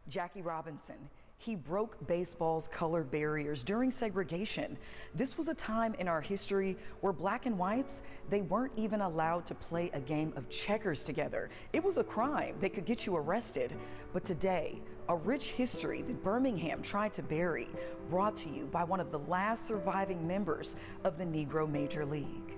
Jackie Robinson. He broke baseball's color barriers during segregation. This was a time in our history where black and whites, they weren't even allowed to play a game of checkers together. It was a crime that could get you arrested. But today, a rich history that Birmingham tried to bury, brought to you by one of the last surviving members of the Negro Major League.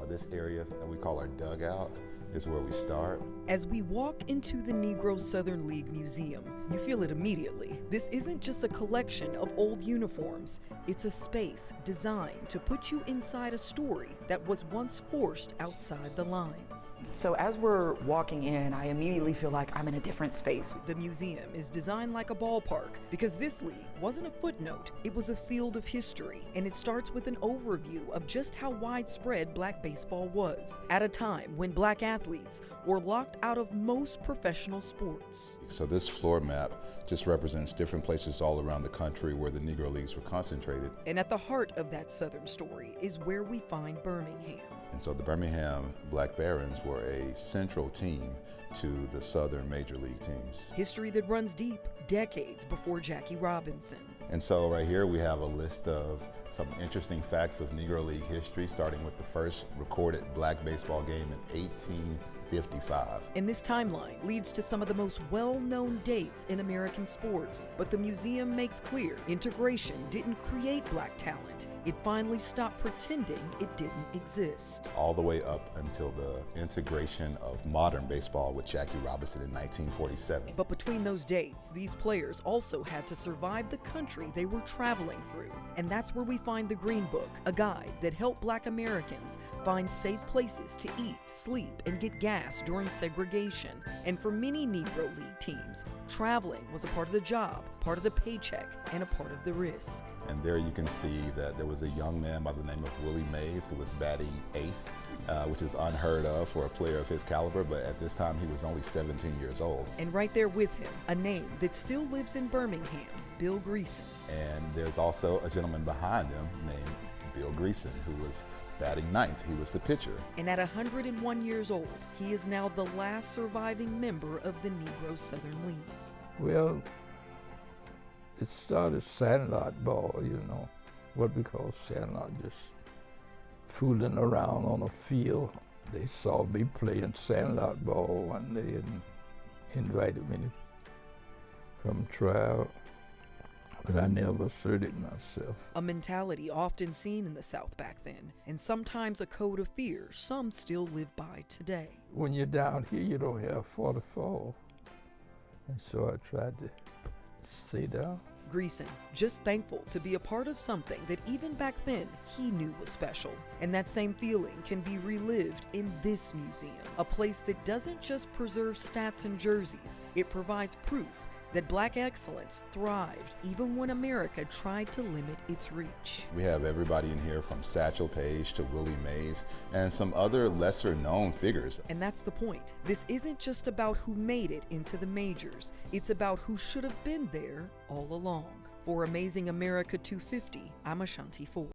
This area that we call our dugout is where we start. As we walk into the Negro Southern League Museum, you feel it immediately. This isn't just a collection of old uniforms. It's a space designed to put you inside a story that was once forced outside the lines. So as we're walking in, I immediately feel like I'm in a different space. The museum is designed like a ballpark because this league wasn't a footnote, it was a field of history. And it starts with an overview of just how widespread black baseball was at a time when black athletes were locked out of most professional sports. So this floor map just represents different places all around the country where the Negro Leagues were concentrated. And at the heart of that Southern story is where we find Birmingham. And so the Birmingham Black Barons were a central team to the Southern Major League teams. History that runs deep, decades before Jackie Robinson. And so right here we have a list of some interesting facts of Negro League history, starting with the first recorded black baseball game in 1855. And this timeline leads to some of the most well-known dates in American sports. But the museum makes clear integration didn't create black talent. It finally stopped pretending it didn't exist. All the way up until the integration of modern baseball with Jackie Robinson in 1947. But between those dates, these players also had to survive the country they were traveling through. And that's where we find the Green Book, a guide that helped black Americans find safe places to eat, sleep, and get gas during segregation. And for many Negro League teams, traveling was a part of the job, part of the paycheck, and a part of the risk. And there you can see that there was a young man by the name of Willie Mays who was batting eighth, which is unheard of for a player of his caliber, but at this time he was only 17 years old. And right there with him, a name that still lives in Birmingham, Bill Greason. And there's also a gentleman behind him named Bill Greason who was batting ninth. He was the pitcher. And at 101 years old, he is now the last surviving member of the Negro Southern League. Well, it started sandlot ball, you know, what we call sandlot, just fooling around on a field. They saw me playing sandlot ball one day and invited me to come try out, but I never asserted myself. A mentality often seen in the South back then, and sometimes a code of fear some still live by today. When you're down here, you don't have 44, and so I tried to stay down. Greason, just thankful to be a part of something that even back then he knew was special. And that same feeling can be relived in this museum, a place that doesn't just preserve stats and jerseys, it provides proof that black excellence thrived even when America tried to limit its reach. We have everybody in here from Satchel Paige to Willie Mays and some other lesser known figures. And that's the point. This isn't just about who made it into the majors. It's about who should have been there all along. For Amazing America 250, I'm Ashanti Ford.